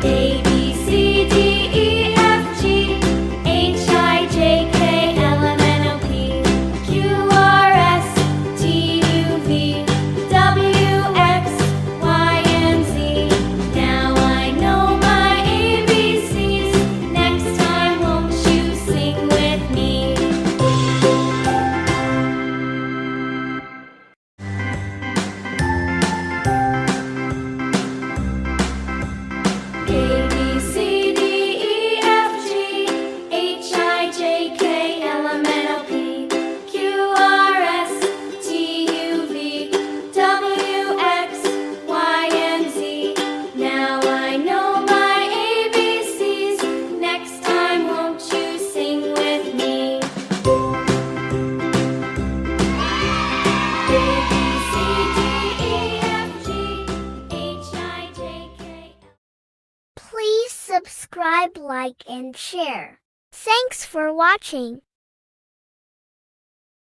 A, B, C, D, E, F, G, H, I, J, K, L, M, N, O, P, Q, R, S, T, U, V, W, X, Y, and Z. Now I know my ABCs. Next time, won't you sing with me? A, B, C, D, E, F, G, H, I, J, K, L, M, N, O, P, Q, R, S, T, U, V, W, X, Y, and Z. Now I know my ABCs. Next time, won't you sing with me? A, B, C, D, E, F, G, H, I, J, K. Please subscribe, like, and share. Thanks for watching.